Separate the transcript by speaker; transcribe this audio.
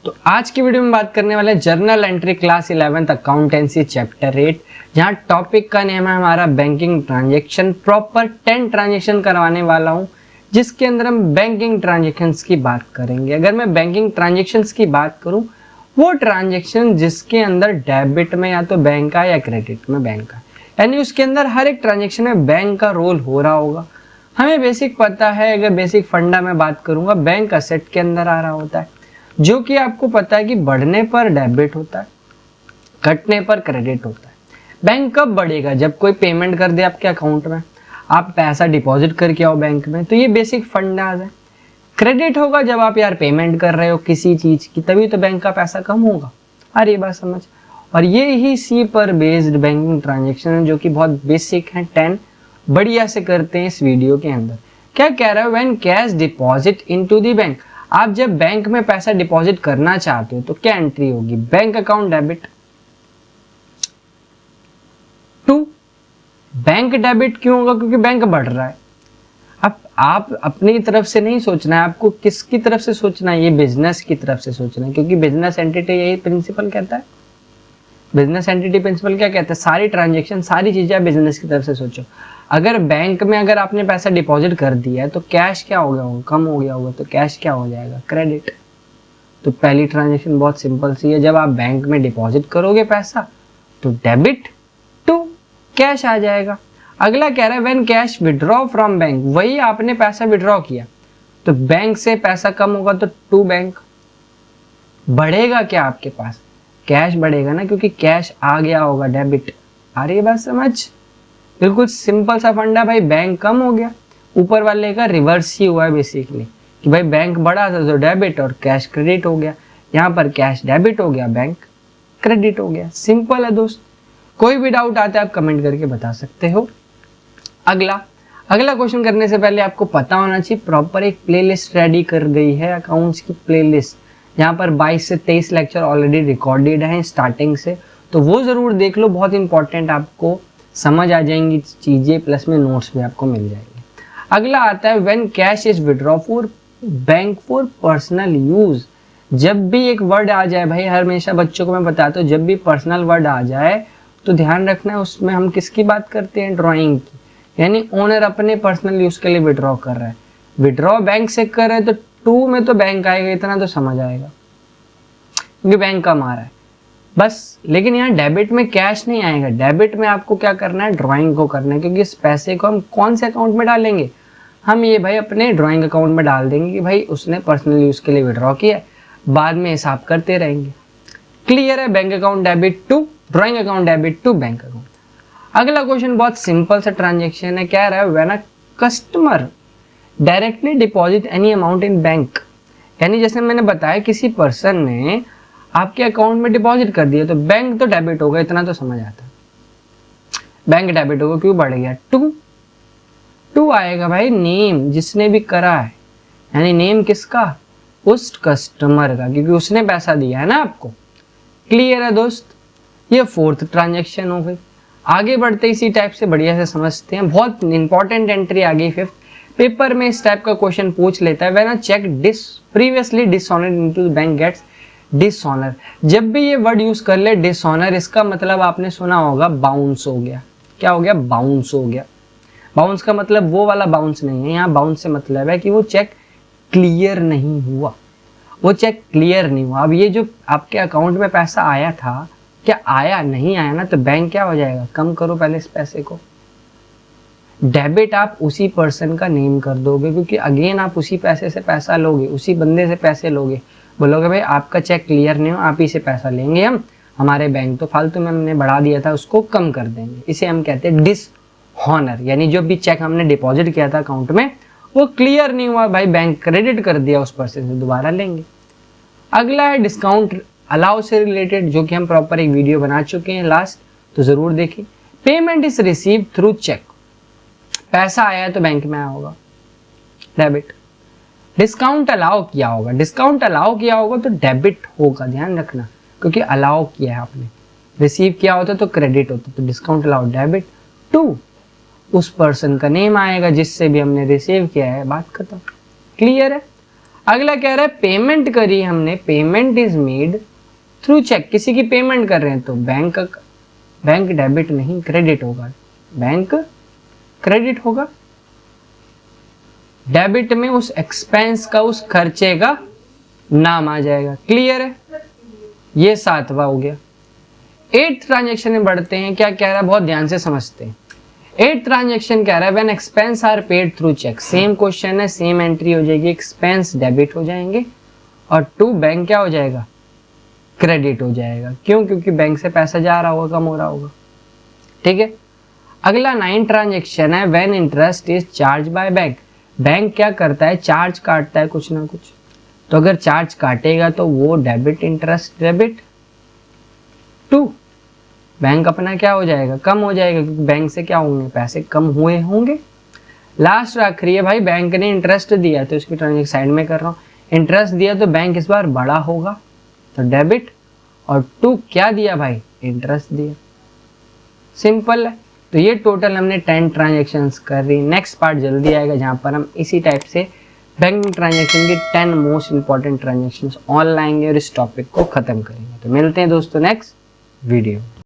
Speaker 1: तो आज की वीडियो में बात करने वाले journal entry class 11th accountancy chapter 8, जहां टॉपिक का नेम है हमारा बैंकिंग ट्रांजैक्शन। प्रॉपर 10 ट्रांजैक्शन करवाने वाला हूं, जिसके अंदर हम बैंकिंग ट्रांजैक्शंस की बात करेंगे। अगर मैं बैंकिंग ट्रांजैक्शंस की बात करूं, वो ट्रांजैक्शन जिसके अंदर डेबिट में या तो बैंक का या क्रेडिट में बैंक का, यानी उसके अंदर हर एक ट्रांजैक्शन में बैंक का रोल हो रहा होगा। हमें बेसिक पता है, अगर बेसिक फंडा में बात करूंगा, बैंक असेट के अंदर आ रहा होता है, जो कि आपको पता है कि बढ़ने पर डेबिट होता है, घटने पर क्रेडिट होता है। बैंक कब बढ़ेगा? जब कोई पेमेंट कर दे आपके अकाउंट में, आप पैसा डिपॉजिट करके आओ बैंक में, तो ये बेसिक फंडाज है। क्रेडिट होगा जब आप यार पेमेंट कर रहे हो किसी चीज की, तभी तो बैंक का पैसा कम होगा। अरे ये बात समझ। और ये ही सी पर बेस्ड बैंकिंग ट्रांजेक्शन है, जो कि बहुत बेसिक है। 10 बढ़िया से करते हैं इस वीडियो के अंदर। क्या कह रहा है? When cash deposit into the bank, आप जब बैंक में पैसा डिपॉजिट करना चाहते हो तो क्या एंट्री होगी? Bank account debit. To, bank debit क्यों होगा? क्योंकि बैंक बढ़ रहा है। अब आप अपनी तरफ से नहीं सोचना है, आपको किसकी तरफ से सोचना है? ये बिजनेस की तरफ से सोचना है, क्योंकि बिजनेस एंटिटी यही प्रिंसिपल कहता है। बिजनेस एंटिटी प्रिंसिपल क्या कहता है? सारी ट्रांजेक्शन, सारी चीजें आप बिजनेस की तरफ से सोचो। अगर बैंक में अगर आपने पैसा डिपॉजिट कर दिया है तो कैश क्या हो गया होगा? कम हो गया होगा, तो कैश क्या हो जाएगा? क्रेडिट। तो पहली ट्रांजेक्शन बहुत सिंपल सी है, जब आप बैंक में डिपॉजिट करोगे पैसा तो डेबिट टू कैश आ जाएगा। अगला कह रहा है when cash withdraw from bank, वही आपने पैसा विड्रॉ किया तो बैंक से पैसा कम होगा तो टू बैंक। बढ़ेगा क्या आपके पास? कैश बढ़ेगा ना, क्योंकि कैश आ गया होगा, डेबिट। आ रही है बात समझ? बिल्कुल सिंपल सा फंडा भाई। बैंक कम हो गया, ऊपर वाले का रिवर्स ही हुआ है बेसिकली, कि भाई बैंक बढ़ा था तो डेबिट और कैश क्रेडिट हो गया। यहाँ पर कैश डेबिट हो गया, बैंक क्रेडिट हो गया। सिंपल है दोस्त। कोई भी डाउट आता है आप कमेंट करके बता सकते हो। अगला क्वेश्चन करने से पहले आपको पता होना चाहिए, प्रॉपर एक प्लेलिस्ट रेडी कर गई है अकाउंट्स की प्लेलिस्ट। यहाँ पर 22 से 23 लेक्चर ऑलरेडी रिकॉर्डेड हैं स्टार्टिंग से, तो वो जरूर देख लो। बहुत इंपॉर्टेंट, आपको समझ आ जाएंगी चीजें, प्लस में नोट्स भी आपको मिल जाएंगे। अगला आता है when cash is withdraw for bank for personal use. जब भी एक वर्ड आ जाए भाई, हमेशा बच्चों को मैं बताता हूँ, जब भी पर्सनल वर्ड आ जाए तो ध्यान रखना है उसमें हम किसकी बात करते हैं? ड्राइंग की। यानी ओनर अपने पर्सनल यूज के लिए विड्रॉ कर रहा है। विड्रॉ बैंक से कर रहा है तो टू में तो बैंक आएगा, इतना तो समझ आएगा, क्योंकि बैंक कम आ रहा है बस। लेकिन यहाँ डेबिट में कैश नहीं आएगा। डेबिट में आपको क्या करना है? ड्राइंग को करना है, क्योंकि इस पैसे को हम कौन से अकाउंट में डालेंगे? हम ये भाई अपने ड्राइंग अकाउंट में डाल देंगे कि भाई उसने पर्सनल यूज के लिए विड्रॉ किया, बाद में हिसाब करते रहेंगे। क्लियर है? Bank account debit to drawing account debit to bank account. अगला क्वेश्चन बहुत सिंपल सा ट्रांजेक्शन है। क्या रहा है? When a customer directly deposit any amount in bank, यानी जैसे मैंने बताया किसी पर्सन ने आपके अकाउंट में डिपॉजिट कर दिया तो बैंक तो डेबिट होगा, इतना तो समझ आता है। बैंक डेबिट होगा, क्यों बढ़ गया? टू आएगा भाई, नेम जिसने भी करा है, यानी नेम किसका? उस कस्टमर का, क्योंकि उसने पैसा दिया है ना आपको। क्लियर है दोस्त? ये फोर्थ ट्रांजेक्शन हो गई। आगे बढ़ते इसी टाइप से बढ़िया से समझते हैं। बहुत इंपॉर्टेंट एंट्री आ गई फिफ्थ। पेपर में इस टाइप का क्वेश्चन पूछ लेता है, when a cheque previously dishonoured into the bank gets dishonour. जब भी ये वर्ड यूज कर ले डिसऑनर, इसका मतलब आपने सुना होगा बाउंस हो गया। क्या हो गया? बाउंस हो गया। बाउंस का मतलब वो वाला बाउंस नहीं है, यहाँ बाउंस से मतलब है कि वो चेक क्लियर नहीं हुआ, वो चेक क्लियर नहीं हुआ। अब ये जो आपके अकाउंट में पैसा आया था, क्या आया? नहीं आया ना, तो बैंक क्या हो जाएगा? कम करो पहले इस पैसे को। डेबिट आप उसी पर्सन का नेम कर दोगे, क्योंकि अगेन आप उसी पैसे से पैसा लोगे, उसी बंदे से पैसे लोगे। बोलोगे भाई आपका चेक क्लियर नहीं हो, आप ही से पैसा लेंगे हम, हमारे बैंक तो फालतू में हमने बढ़ा दिया था, उसको कम कर देंगे। इसे हम कहते हैं डिसऑनर। यानी जो भी चेक हमने डिपॉजिट किया था अकाउंट में, वो क्लियर नहीं हुआ, भाई बैंक क्रेडिट कर दिया उस पर्सन से, दोबारा लेंगे। अगला है डिस्काउंट अलाउ से रिलेटेड, जो कि हम प्रॉपर एक वीडियो बना चुके हैं लास्ट, तो जरूर देखिए। Payment is receive through cheque, पैसा आया है तो बैंक में आया होगा, डेबिट। डिस्काउंट अलाउ किया होगा, डिस्काउंट अलाउ किया होगा तो डेबिट होगा, ध्यान रखना, क्योंकि अलाउ किया है आपने। रिसीव किया होता तो क्रेडिट होता, तो डिस्काउंट अलाउ डेबिट टू उस पर्सन का नेम आएगा जिससे भी हमने रिसीव किया है, बात खत्म। क्लियर है? अगला कह रहा है पेमेंट करी हमने, payment is made through cheque, किसी की पेमेंट कर रहे हैं तो बैंक डेबिट नहीं क्रेडिट होगा, बैंक क्रेडिट होगा। डेबिट में उस एक्सपेंस का, उस खर्चे का नाम आ जाएगा। क्लियर है, ये 7वां हो गया। 8th ट्रांजेक्शन में बढ़ते हैं, क्या कह रहा है बहुत ध्यान से समझते हैं। 8th ट्रांजेक्शन कह रहा है when expense are paid through cheque, same question है, सेम एंट्री हो जाएगी, एक्सपेंस डेबिट हो जाएंगे और टू बैंक क्या हो जाएगा, क्रेडिट हो जाएगा। क्यों, क्योंकि बैंक से पैसा जा रहा होगा, कम हो रहा होगा। ठीक है, अगला 9 ट्रांजेक्शन है when interest is charge by bank, bank क्या करता है, चार्ज काटता है कुछ ना कुछ, तो अगर चार्ज काटेगा तो वो debit, interest debit to bank अपना क्या हो जाएगा, कम हो जाएगा, क्योंकि बैंक से क्या होंगे, पैसे कम हुए होंगे। लास्ट आखिरी है भाई, बैंक ने इंटरेस्ट दिया तो इसकी ट्रांजेक्शन साइड में कर रहा हूँ, इंटरेस्ट दिया तो बैंक इस बार बड़ा होगा तो डेबिट, और टू क्या दिया भाई, इंटरेस्ट दिया। सिंपल है। तो ये टोटल हमने 10 ट्रांजेक्शन्स कर रही। नेक्स्ट पार्ट जल्दी आएगा जहाँ पर हम इसी टाइप से बैंकिंग ट्रांजेक्शन की 10 मोस्ट इंपॉर्टेंट ट्रांजेक्शन्स ऑन लाएंगे और इस टॉपिक को खत्म करेंगे। तो मिलते हैं दोस्तों नेक्स्ट वीडियो।